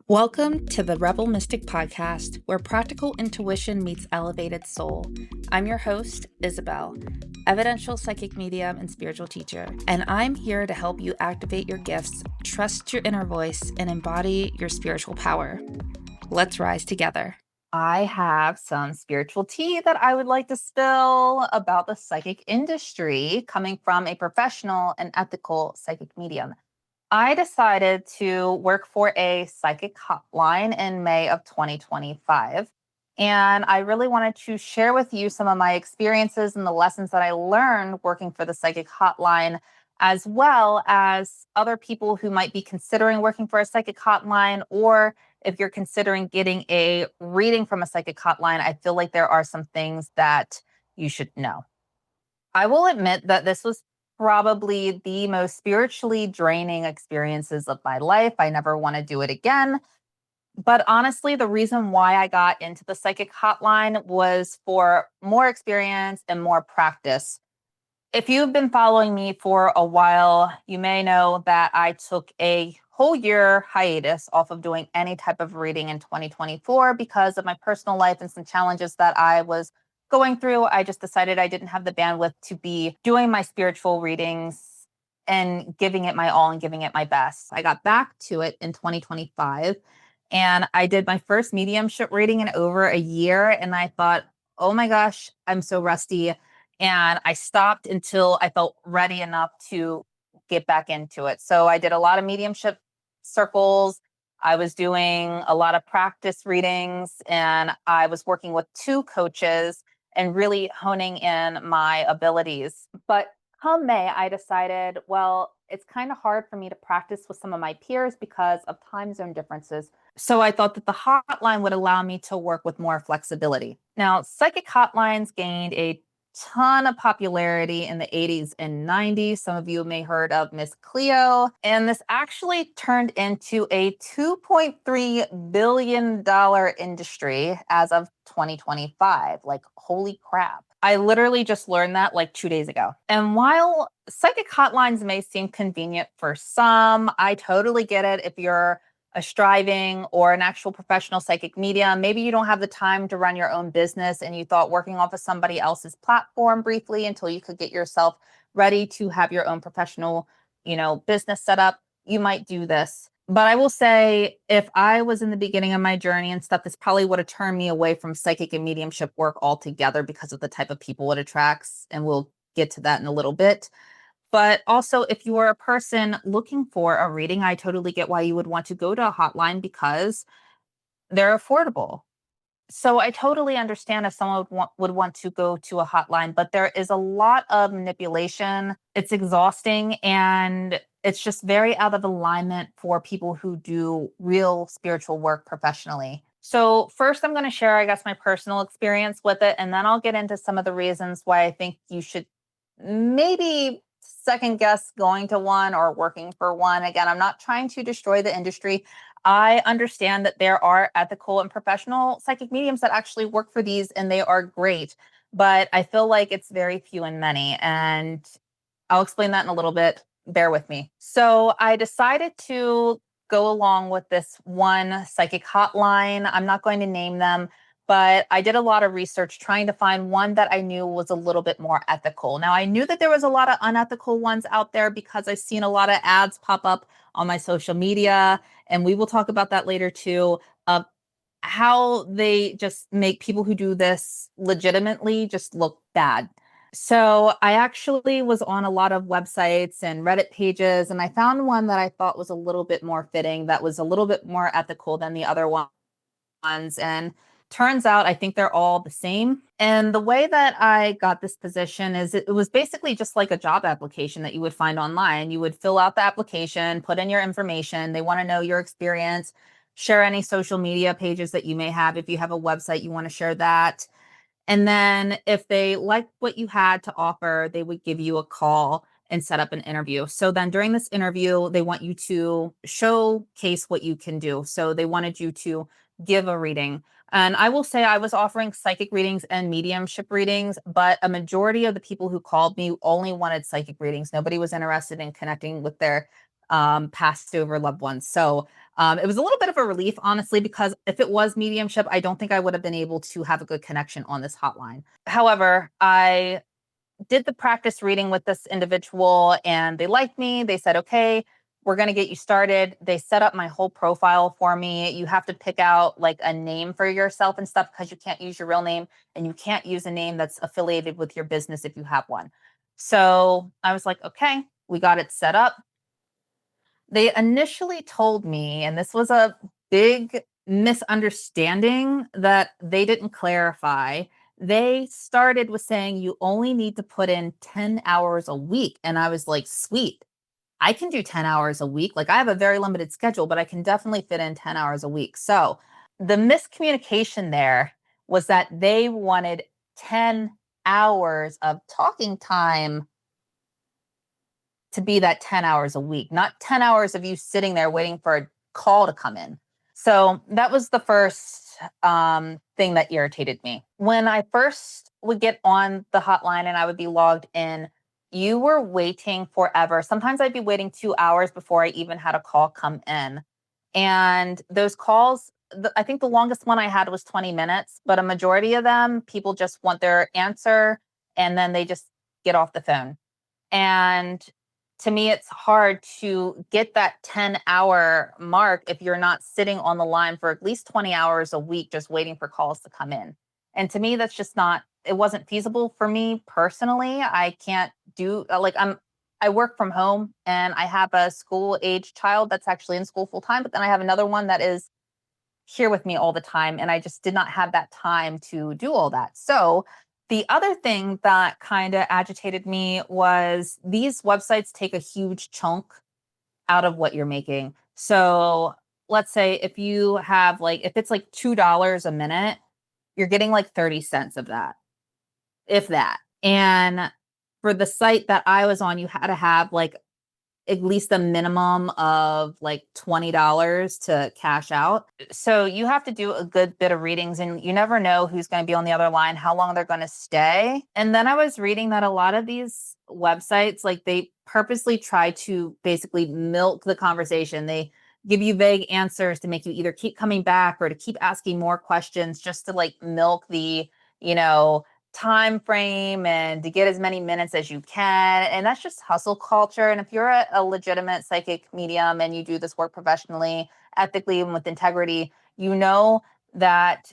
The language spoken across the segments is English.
Welcome to the Rebel Mystic Podcast, where practical intuition meets elevated soul. I'm your host, Isabel, evidential psychic medium and spiritual teacher, and I'm here to help you activate your gifts, trust your inner voice, and embody your spiritual power. Let's rise together. I have some spiritual tea that I would like to spill about the psychic industry coming from a professional and ethical psychic medium. I decided to work for a psychic hotline in May of 2025. And I really wanted to share with you some of my experiences and the lessons that I learned working for the psychic hotline, as well as other people who might be considering working for a psychic hotline, or if you're considering getting a reading from a psychic hotline. I feel like there are some things that you should know. I will admit that this was probably the most spiritually draining experiences of my life. I never want to do it again. But honestly, the reason why I got into the psychic hotline was for more experience and more practice. If you've been following me for a while, you may know that I took a whole year hiatus off of doing any type of reading in 2024 because of my personal life and some challenges that I was going through. I just decided I didn't have the bandwidth to be doing my spiritual readings and giving it my all and giving it my best. I got back to it in 2025 and I did my first mediumship reading in over a year. And I thought, oh my gosh, I'm so rusty. And I stopped until I felt ready enough to get back into it. So I did a lot of mediumship circles. I was doing a lot of practice readings, and I was working with two coaches and really honing in my abilities. But come May, I decided, well, it's kind of hard for me to practice with some of my peers because of time zone differences. So I thought that the hotline would allow me to work with more flexibility. Now, psychic hotlines gained a ton of popularity in the 80s and 90s. Some of you may heard of Miss Cleo, and this actually turned into a $2.3 billion industry as of 2025. Like, holy crap. I literally just learned that like 2 days ago. And while psychic hotlines may seem convenient for some, I totally get it if you're a striving or an actual professional psychic medium. Maybe you don't have the time to run your own business and you thought working off of somebody else's platform briefly until you could get yourself ready to have your own professional, business set up. You might do this. But I will say, if I was in the beginning of my journey and stuff, this probably would have turned me away from psychic and mediumship work altogether because of the type of people it attracts. And we'll get to that in a little bit. But also, if you are a person looking for a reading, I totally get why you would want to go to a hotline because they're affordable. So I totally understand if someone would want to go to a hotline, but there is a lot of manipulation. It's exhausting and it's just very out of alignment for people who do real spiritual work professionally. So first I'm going to share, I guess, my personal experience with it, and then I'll get into some of the reasons why I think you should maybe second guess going to one or working for one. Again, I'm not trying to destroy the industry. I understand that there are ethical and professional psychic mediums that actually work for these, and they are great. But I feel like it's very few and many. And I'll explain that in a little bit. Bear with me. So I decided to go along with this one psychic hotline. I'm not going to name them, but I did a lot of research trying to find one that I knew was a little bit more ethical. Now, I knew that there was a lot of unethical ones out there because I've seen a lot of ads pop up on my social media, and we will talk about that later too, of how they just make people who do this legitimately just look bad. So I actually was on a lot of websites and Reddit pages, and I found one that I thought was a little bit more fitting, that was a little bit more ethical than the other ones. And turns out I think they're all the same. And the way that I got this position is it was basically just like a job application that you would find online. You would fill out the application, put in your information. They want to know your experience, share any social media pages that you may have. If you have a website, you want to share that. And then if they liked what you had to offer, they would give you a call and set up an interview. So then during this interview, they want you to showcase what you can do. So they wanted you to give a reading. And I will say I was offering psychic readings and mediumship readings, but a majority of the people who called me only wanted psychic readings. Nobody was interested in connecting with their passed over loved ones. So it was a little bit of a relief, honestly, because if it was mediumship, I don't think I would have been able to have a good connection on this hotline. However, I did the practice reading with this individual and they liked me. They said, okay, we're going to get you started. They set up my whole profile for me. You have to pick out like a name for yourself and stuff because you can't use your real name and you can't use a name that's affiliated with your business if you have one. So I was like, okay, we got it set up. They initially told me, and this was a big misunderstanding that they didn't clarify. They started with saying you only need to put in 10 hours a week. And I was like, sweet, I can do 10 hours a week. Like I have a very limited schedule, but I can definitely fit in 10 hours a week. So the miscommunication there was that they wanted 10 hours of talking time to be that 10 hours a week, not 10 hours of you sitting there waiting for a call to come in. So that was the first thing that irritated me. When I first would get on the hotline and I would be logged in, you were waiting forever. Sometimes I'd be waiting 2 hours before I even had a call come in. And those calls, I think the longest one I had was 20 minutes, but a majority of them, people just want their answer and then they just get off the phone. And to me, it's hard to get that 10-hour mark if you're not sitting on the line for at least 20 hours a week, just waiting for calls to come in. And to me, that's just not, it wasn't feasible for me personally. I can't do I work from home and I have a school age child that's actually in school full time, but then I have another one that is here with me all the time. And I just did not have that time to do all that. So the other thing that kind of agitated me was these websites take a huge chunk out of what you're making. So let's say if you have if it's like $2 a minute, you're getting like 30 cents of that, if that. And for the site that I was on, you had to have like at least a minimum of like $20 to cash out. So you have to do a good bit of readings and you never know who's going to be on the other line, how long they're going to stay. And then I was reading that a lot of these websites, like they purposely try to basically milk the conversation. They give you vague answers to make you either keep coming back or to keep asking more questions just to like milk the, you know, time frame and to get as many minutes as you can. And that's just hustle culture. And if you're a legitimate psychic medium and you do this work professionally, ethically, and with integrity, you know that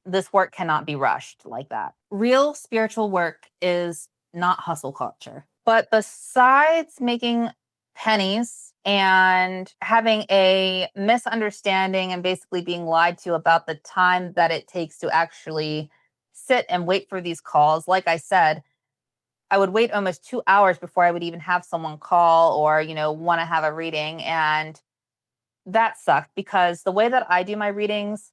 this work cannot be rushed like that. Real spiritual work is not hustle culture. But besides making pennies and having a misunderstanding and basically being lied to about the time that it takes to actually sit and wait for these calls, like I said, I would wait almost 2 hours before I would even have someone call or, want to have a reading. And that sucked because the way that I do my readings,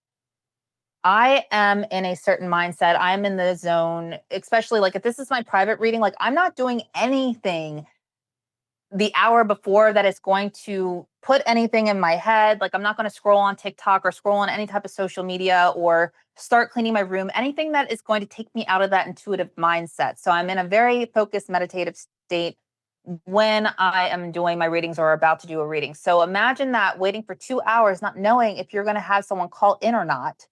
I am in a certain mindset. I'm in the zone, especially like if this is my private reading, like I'm not doing anything the hour before that is going to put anything in my head. Like I'm not going to scroll on TikTok or scroll on any type of social media or start cleaning my room, anything that is going to take me out of that intuitive mindset. So I'm in a very focused meditative state when I am doing my readings or about to do a reading. So imagine that waiting for 2 hours, not knowing if you're going to have someone call in or not,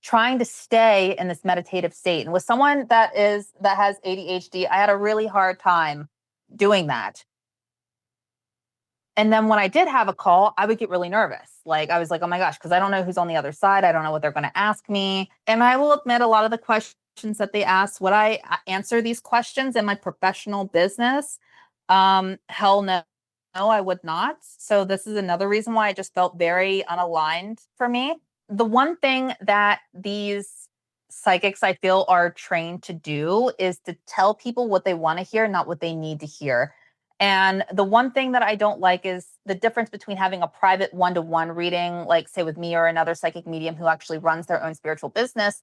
trying to stay in this meditative state. And with someone that has ADHD, I had a really hard time doing that. And then when I did have a call, I would get really nervous. Like I was like, oh my gosh, because I don't know who's on the other side. I don't know what they're going to ask me. And I will admit a lot of the questions that they asked, would I answer these questions in my professional business? Hell no. No, I would not. So this is another reason why I just felt very unaligned for me. The one thing that these psychics I feel are trained to do is to tell people what they want to hear, not what they need to hear. And the one thing that I don't like is the difference between having a private one-to-one reading, like say with me or another psychic medium who actually runs their own spiritual business.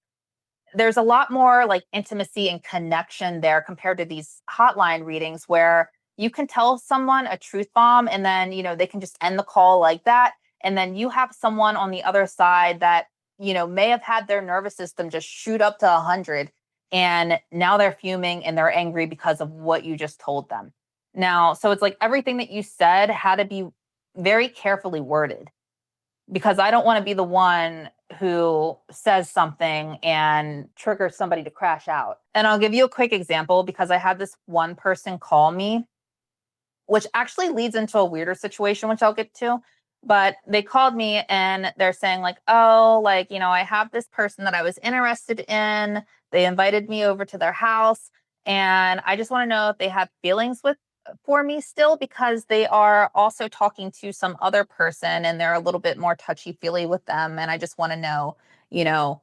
There's a lot more like intimacy and connection there compared to these hotline readings where you can tell someone a truth bomb and then, they can just end the call like that. And then you have someone on the other side that, may have had their nervous system just shoot up to 100 and now they're fuming and they're angry because of what you just told them. Now, so it's like everything that you said had to be very carefully worded because I don't want to be the one who says something and triggers somebody to crash out. And I'll give you a quick example because I had this one person call me, which actually leads into a weirder situation, which I'll get to. But they called me and they're saying, like, oh, like, I have this person that I was interested in. They invited me over to their house. And I just want to know if they have feelings for me still, because they are also talking to some other person and they're a little bit more touchy-feely with them. And I just want to know, you know,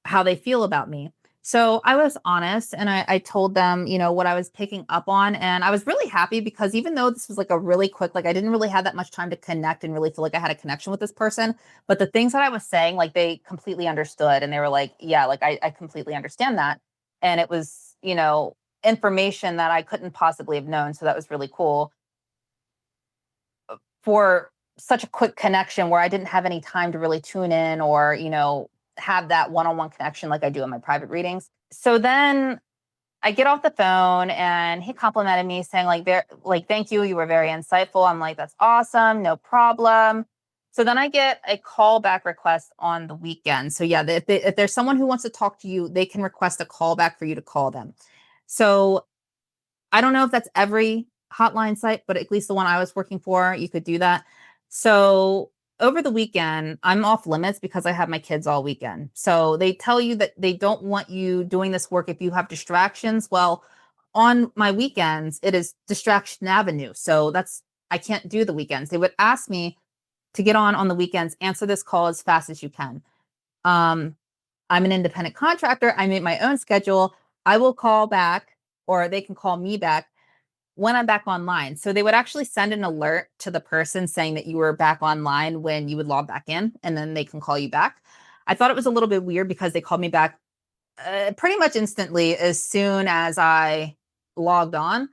how they feel about me. So I was honest and I told them, what I was picking up on. And I was really happy because even though this was like a really quick, like I didn't really have that much time to connect and really feel like I had a connection with this person. But the things that I was saying, like they completely understood and they were like, yeah, like I completely understand that. And it was, information that I couldn't possibly have known. So that was really cool for such a quick connection where I didn't have any time to really tune in or, have that one-on-one connection like I do in my private readings. So then I get off the phone and he complimented me saying like, thank you. You were very insightful. I'm like, that's awesome. No problem. So then I get a callback request on the weekend. So yeah, if there's someone who wants to talk to you, they can request a callback for you to call them. So I don't know if that's every hotline site, but at least the one I was working for, you could do that. So over the weekend, I'm off limits because I have my kids all weekend. So they tell you that they don't want you doing this work if you have distractions. Well, on my weekends, it is distraction avenue. So I can't do the weekends. They would ask me to get on the weekends, answer this call as fast as you can. Um, I'm an independent contractor. I make my own schedule. I will call back or they can call me back when I'm back online. So they would actually send an alert to the person saying that you were back online when you would log back in, and then they can call you back. I thought it was a little bit weird because they called me back pretty much instantly as soon as I logged on.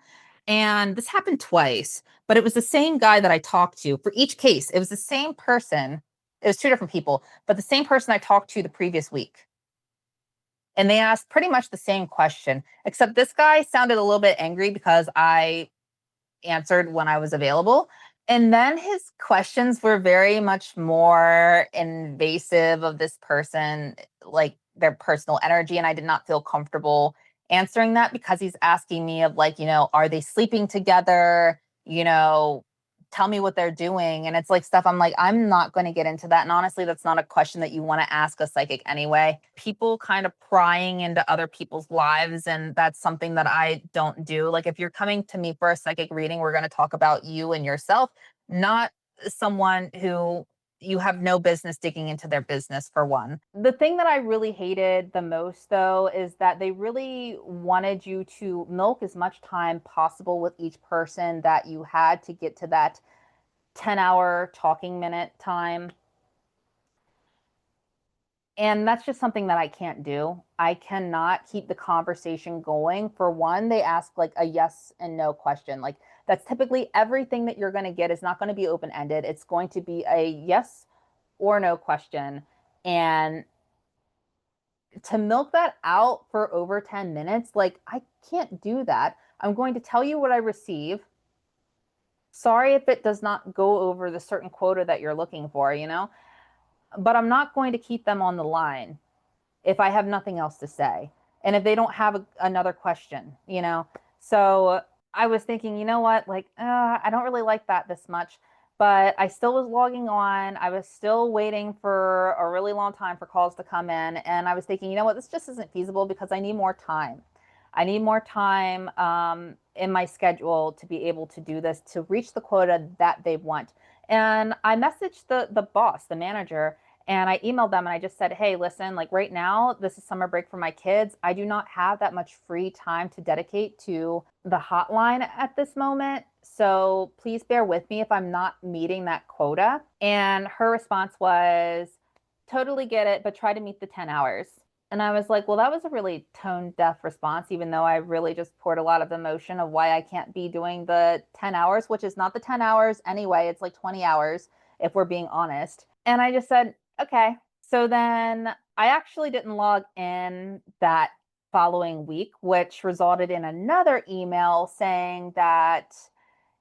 And this happened twice, but it was the same guy that I talked to for each case. It was the same person. It was two different people, but the same person I talked to the previous week. And they asked pretty much the same question, except this guy sounded a little bit angry because I answered when I was available. And then his questions were very much more invasive of this person, like their personal energy. And I did not feel comfortable answering that because he's asking me of like, are they sleeping together? Tell me what they're doing. And it's like stuff I'm like, I'm not going to get into that. And honestly, that's not a question that you want to ask a psychic anyway. People kind of prying into other people's lives. And that's something that I don't do. Like if you're coming to me for a psychic reading, we're going to talk about you and yourself, not someone who you have no business digging into their business, for one. The thing that I really hated the most, though, is that they really wanted you to milk as much time possible with each person that you had to get to that 10-hour talking minute time. And that's just something that I can't do. I cannot keep the conversation going. For one, they ask like a yes and no question. Like that's typically everything that you're going to get is not going to be open ended. It's going to be a yes or no question. And to milk that out for over 10 minutes, like I can't do that. I'm going to tell you what I receive. Sorry if it does not go over the certain quota that you're looking for, but I'm not going to keep them on the line if I have nothing else to say. And if they don't have another question. So I was thinking, you know what, like, I don't really like that this much, but I still was logging on. I was still waiting for a really long time for calls to come in. And I was thinking, you know what, this just isn't feasible because I need more time. I need more time in my schedule to be able to do this, to reach the quota that they want. And I messaged the boss, the manager, and I emailed them and I just said, hey, listen, like right now, this is summer break for my kids. I do not have that much free time to dedicate to the hotline at this moment. So please bear with me if I'm not meeting that quota. And her response was, totally get it, but try to meet the 10 hours. And I was like, well, that was a really tone deaf response, even though I really just poured a lot of emotion of why I can't be doing the 10 hours, which is not the 10 hours anyway. It's like 20 hours if we're being honest. And I just said, okay. So then I actually didn't log in that following week, which resulted in another email saying that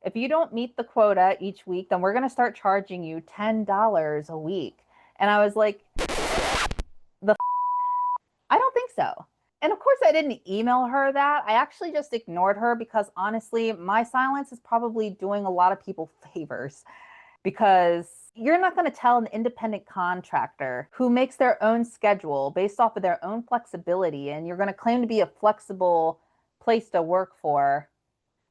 if you don't meet the quota each week, then we're going to start charging you $10 a week. And I was like, I don't think so. And of course, I didn't email her that. I actually just ignored her because honestly, my silence is probably doing a lot of people favors, because you're not going to tell an independent contractor who makes their own schedule based off of their own flexibility, and you're going to claim to be a flexible place to work for,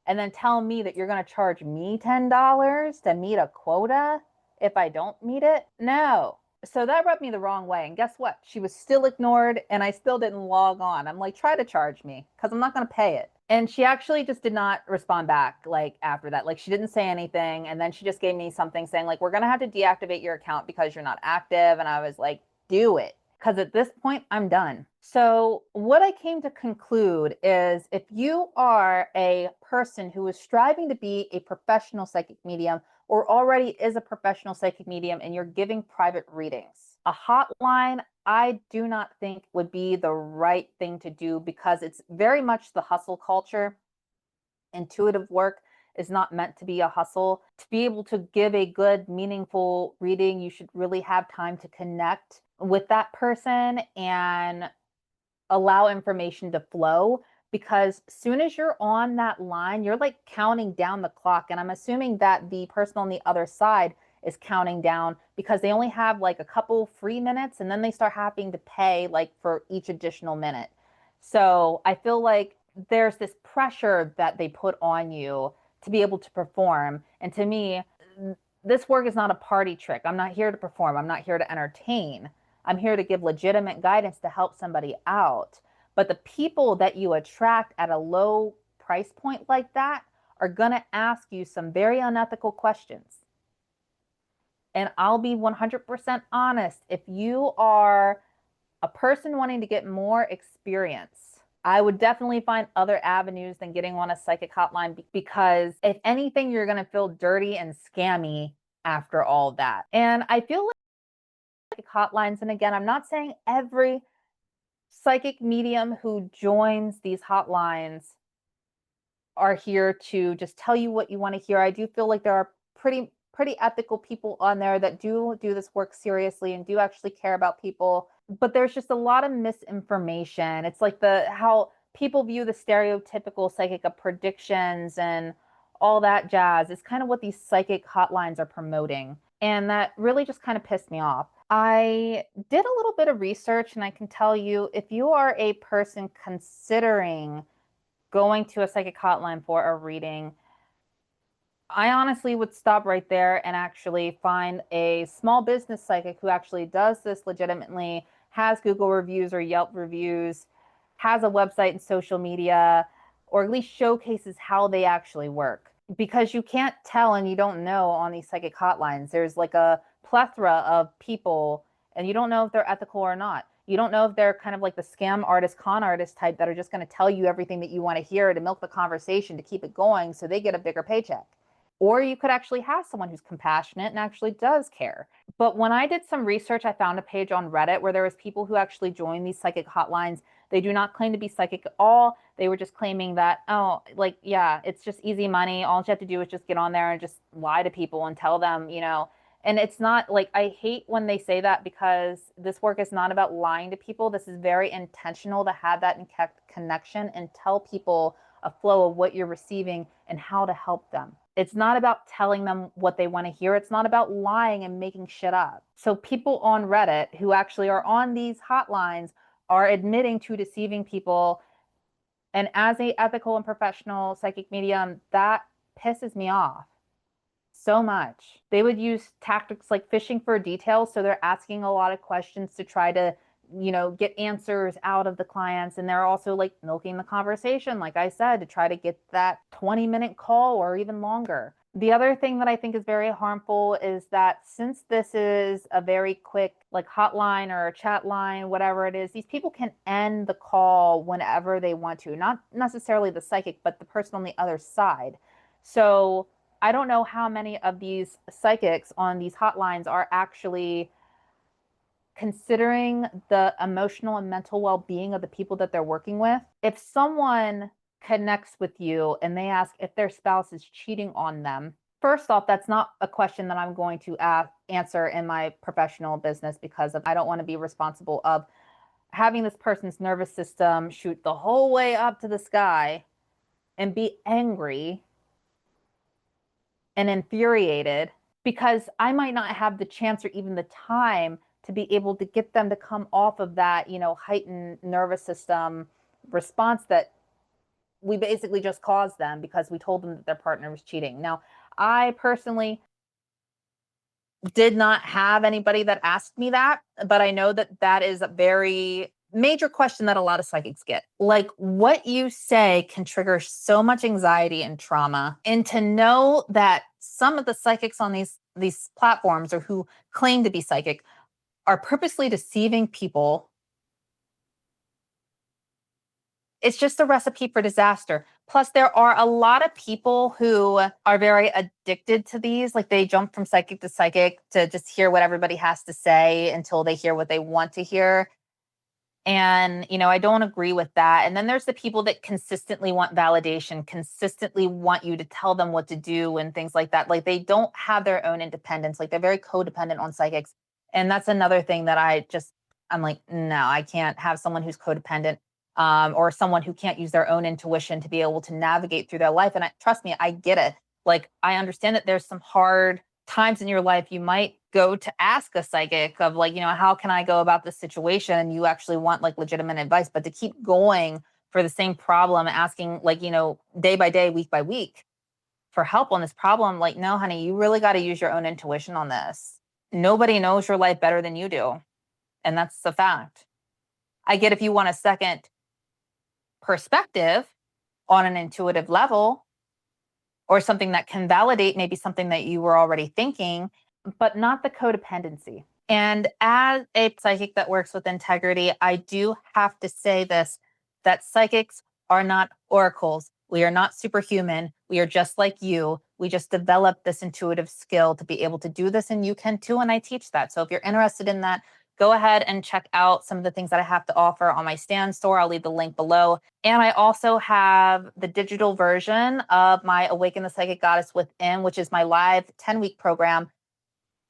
and then tell me that you're going to charge me $10 to meet a quota if I don't meet it? No. So that rubbed me the wrong way. And guess what? She was still ignored and I still didn't log on. I'm like, try to charge me because I'm not going to pay it. And she actually just did not respond back like after that. Like she didn't say anything. And then she just gave me something saying, like, we're going to have to deactivate your account because you're not active. And I was like, do it. Because at this point, I'm done. So, what I came to conclude is if you are a person who is striving to be a professional psychic medium or already is a professional psychic medium and you're giving private readings, a hotline, I do not think would be the right thing to do because it's very much the hustle culture. Intuitive work is not meant to be a hustle. To be able to give a good, meaningful reading, you should really have time to connect with that person and allow information to flow, because soon as you're on that line, you're like counting down the clock. And I'm assuming that the person on the other side is counting down because they only have like a couple free minutes and then they start having to pay like for each additional minute. So I feel like there's this pressure that they put on you to be able to perform. And to me, this work is not a party trick. I'm not here to perform. I'm not here to entertain. I'm here to give legitimate guidance to help somebody out. But the people that you attract at a low price point like that are going to ask you some very unethical questions. And I'll be 100% honest. If you are a person wanting to get more experience, I would definitely find other avenues than getting on a psychic hotline, because if anything, you're going to feel dirty and scammy after all that. And I feel like psychic hotlines, and again, I'm not saying every psychic medium who joins these hotlines are here to just tell you what you want to hear. I do feel like there are pretty ethical people on there that do this work seriously and do actually care about people, but there's just a lot of misinformation. It's like how people view the stereotypical psychic of predictions and all that jazz. It's kind of what these psychic hotlines are promoting, and that really just kind of pissed me off. I did a little bit of research, and I can tell you, if you are a person considering going to a psychic hotline for a reading, I honestly would stop right there and actually find a small business psychic who actually does this legitimately, has Google reviews or Yelp reviews, has a website and social media, or at least showcases how they actually work. Because you can't tell and you don't know on these psychic hotlines. There's like a plethora of people, and you don't know if they're ethical or not. You don't know if they're kind of like the scam artist, con artist type that are just going to tell you everything that you want to hear to milk the conversation to keep it going so they get a bigger paycheck. Or you could actually have someone who's compassionate and actually does care. But when I did some research, I found a page on Reddit where there was people who actually joined these psychic hotlines. They do not claim to be psychic at all. They were just claiming that, oh, like, yeah, it's just easy money. All you have to do is just get on there and just lie to people and tell them, and it's not like, I hate when they say that, because this work is not about lying to people. This is very intentional to have that connection and tell people a flow of what you're receiving and how to help them. It's not about telling them what they want to hear. It's not about lying and making shit up. So people on Reddit who actually are on these hotlines are admitting to deceiving people. And as a ethical and professional psychic medium, that pisses me off so much. They would use tactics like fishing for details. So they're asking a lot of questions to try to, get answers out of the clients. And they're also like milking the conversation, like I said, to try to get that 20-minute call or even longer. The other thing that I think is very harmful is that since this is a very quick like hotline or a chat line, whatever it is, these people can end the call whenever they want to, not necessarily the psychic, but the person on the other side. So I don't know how many of these psychics on these hotlines are actually considering the emotional and mental well-being of the people that they're working with. If someone connects with you and they ask if their spouse is cheating on them, first off, that's not a question that I'm going to answer in my professional business, because I don't want to be responsible of having this person's nervous system shoot the whole way up to the sky and be angry and infuriated, because I might not have the chance or even the time to be able to get them to come off of that, heightened nervous system response that we basically just caused them because we told them that their partner was cheating. Now, I personally did not have anybody that asked me that, but I know that that is a very major question that a lot of psychics get. Like, what you say can trigger so much anxiety and trauma. And to know that some of the psychics on these platforms, or who claim to be psychic, are purposely deceiving people, it's just a recipe for disaster. Plus, there are a lot of people who are very addicted to these. Like, they jump from psychic to psychic to just hear what everybody has to say until they hear what they want to hear. And, I don't agree with that. And then there's the people that consistently want validation, consistently want you to tell them what to do and things like that. Like, they don't have their own independence. Like, they're very codependent on psychics. And that's another thing that I'm like, no, I can't have someone who's codependent, or someone who can't use their own intuition to be able to navigate through their life. And trust me, I get it. Like, I understand that there's some hard times in your life you might go to ask a psychic of, like, how can I go about this situation? And you actually want like legitimate advice, but to keep going for the same problem, asking like, day by day, week by week for help on this problem, like, no, honey, you really got to use your own intuition on this. Nobody knows your life better than you do. And that's the fact. I get if you want a second perspective on an intuitive level, or something that can validate maybe something that you were already thinking, but not the codependency. And as a psychic that works with integrity, I do have to say this, that psychics are not oracles. We are not superhuman. We are just like you. We just developed this intuitive skill to be able to do this, and you can too. And I teach that. So if you're interested in that, go ahead and check out some of the things that I have to offer on my Stan store. I'll leave the link below. And I also have the digital version of my Awaken the Psychic Goddess Within, which is my live 10-week program.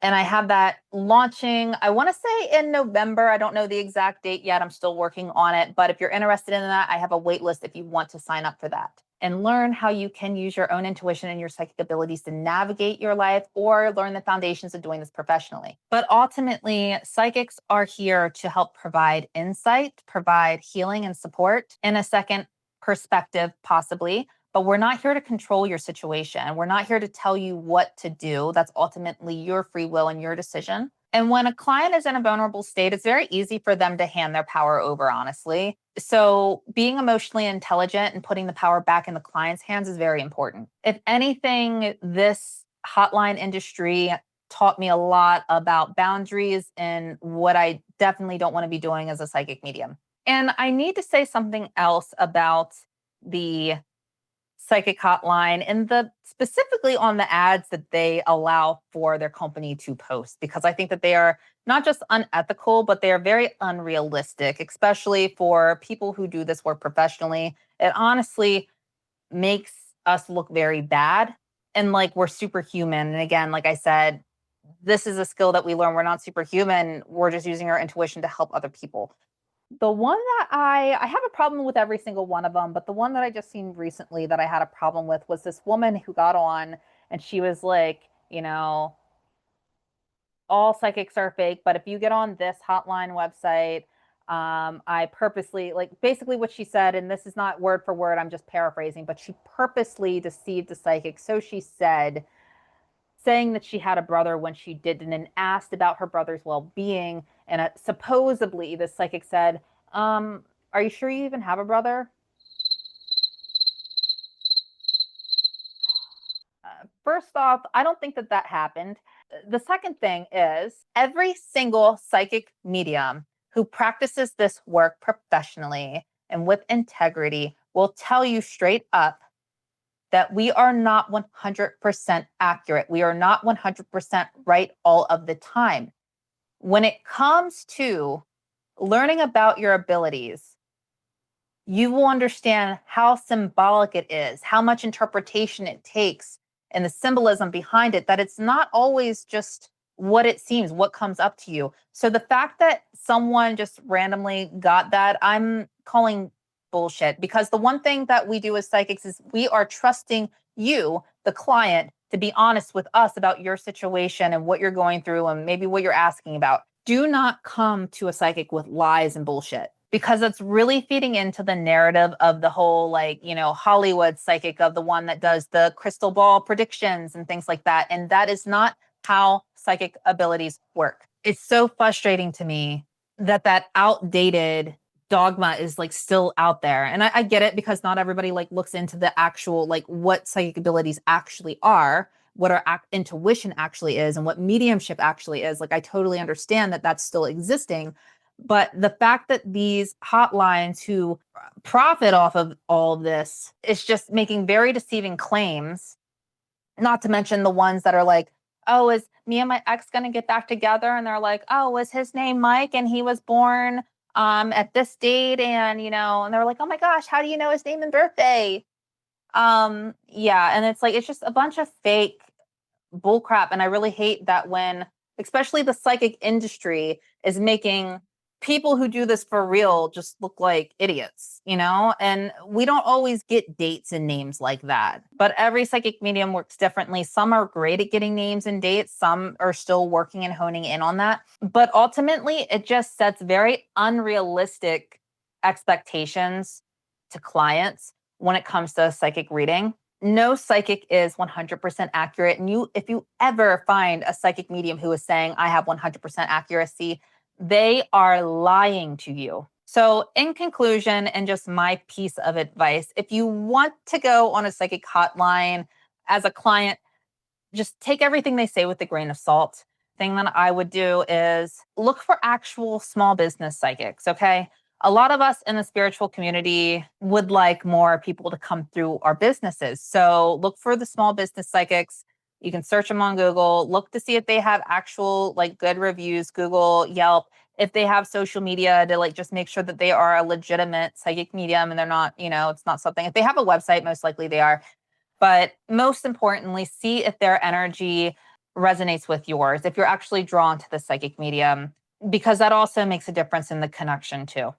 And I have that launching, I want to say in November. I don't know the exact date yet. I'm still working on it. But if you're interested in that, I have a wait list if you want to sign up for that and learn how you can use your own intuition and your psychic abilities to navigate your life, or learn the foundations of doing this professionally. But ultimately, psychics are here to help provide insight, provide healing and support in a second perspective, possibly. But we're not here to control your situation. We're not here to tell you what to do. That's ultimately your free will and your decision. And when a client is in a vulnerable state, it's very easy for them to hand their power over, honestly. So being emotionally intelligent and putting the power back in the client's hands is very important. If anything, this hotline industry taught me a lot about boundaries and what I definitely don't want to be doing as a psychic medium. And I need to say something else about the Psychic Hotline and specifically on the ads that they allow for their company to post, because I think that they are not just unethical, but they are very unrealistic, especially for people who do this work professionally. It honestly makes us look very bad and like we're superhuman. And again, like I said, this is a skill that we learn. We're not superhuman. We're just using our intuition to help other people. The one that I have a problem with every single one of them, but the one that I just seen recently that I had a problem with was this woman who got on and she was like, all psychics are fake, but if you get on this hotline website, I purposely, like, basically what she said, and this is not word for word, I'm just paraphrasing, but she purposely deceived the psychic. So she said, saying that she had a brother when she didn't, and asked about her brother's well-being. And supposedly the psychic said, are you sure you even have a brother? First off, I don't think that happened. The second thing is, every single psychic medium who practices this work professionally and with integrity will tell you straight up that we are not 100% accurate. We are not 100% right all of the time. when it comes to learning about your abilities, you will understand how symbolic it is, how much interpretation it takes, and the symbolism behind it, that it's not always just what it seems, what comes up to you. So the fact that someone just randomly got that, I'm calling bullshit, because the one thing that we do as psychics is we are trusting you, the client, to be honest with us about your situation and what you're going through and maybe what you're asking about. Do not come to a psychic with lies and bullshit, because it's really feeding into the narrative of the whole, like, Hollywood psychic, of the one that does the crystal ball predictions and things like that. And that is not how psychic abilities work. It's so frustrating to me that that outdated dogma is like still out there. And I get it, because not everybody like looks into the actual, like, what psychic abilities actually are, what our intuition actually is, and what mediumship actually is. Like, I totally understand that that's still existing. But the fact that these hotlines who profit off of all of this is just making very deceiving claims, not to mention the ones that are like, oh, is me and my ex going to get back together? And they're like, oh, was his name Mike? And he was born at this date. And, and they're like, oh my gosh, how do you know his name and birthday? Yeah. And it's like, it's just a bunch of fake bullcrap. And I really hate that when, especially the psychic industry, is making people who do this for real just look like idiots, and we don't always get dates and names like that. But every psychic medium works differently. Some are great at getting names and dates. Some are still working and honing in on that. But ultimately, it just sets very unrealistic expectations to clients when it comes to a psychic reading. No psychic is 100% accurate. And if you ever find a psychic medium who is saying, I have 100% accuracy, they are lying to you. So in conclusion, and just my piece of advice, if you want to go on a psychic hotline as a client, just take everything they say with a grain of salt. Thing that I would do is look for actual small business psychics, okay? A lot of us in the spiritual community would like more people to come through our businesses. So look for the small business psychics. You can search them on Google, look to see if they have actual like good reviews, Google, Yelp, if they have social media, to like just make sure that they are a legitimate psychic medium and they're not, it's not something. If they have a website, most likely they are. But most importantly, see if their energy resonates with yours, if you're actually drawn to the psychic medium, because that also makes a difference in the connection too.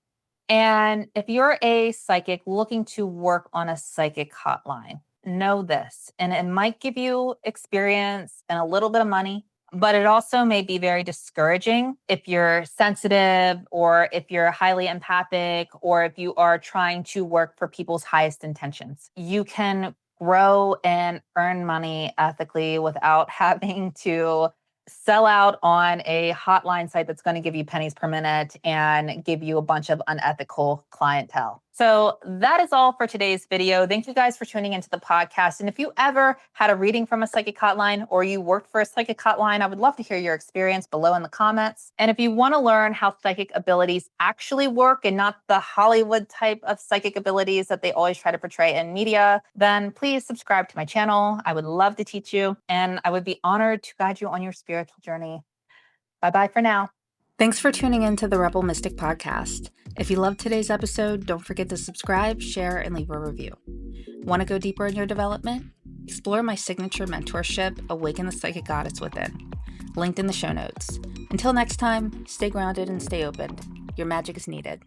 And if you're a psychic looking to work on a psychic hotline, know this, and it might give you experience and a little bit of money, but it also may be very discouraging if you're sensitive, or if you're highly empathic, or if you are trying to work for people's highest intentions. You can grow and earn money ethically without having to sell out on a hotline site that's going to give you pennies per minute and give you a bunch of unethical clientele. So that is all for today's video. Thank you guys for tuning into the podcast. And if you ever had a reading from a psychic hotline, or you worked for a psychic hotline, I would love to hear your experience below in the comments. And if you want to learn how psychic abilities actually work and not the Hollywood type of psychic abilities that they always try to portray in media, then please subscribe to my channel. I would love to teach you, and I would be honored to guide you on your spiritual journey. Bye-bye for now. Thanks for tuning in to the Rebel Mystic podcast. If you loved today's episode, don't forget to subscribe, share, and leave a review. Want to go deeper in your development? Explore my signature mentorship, Awaken the Psychic Goddess Within. Linked in the show notes. Until next time, stay grounded and stay open. Your magic is needed.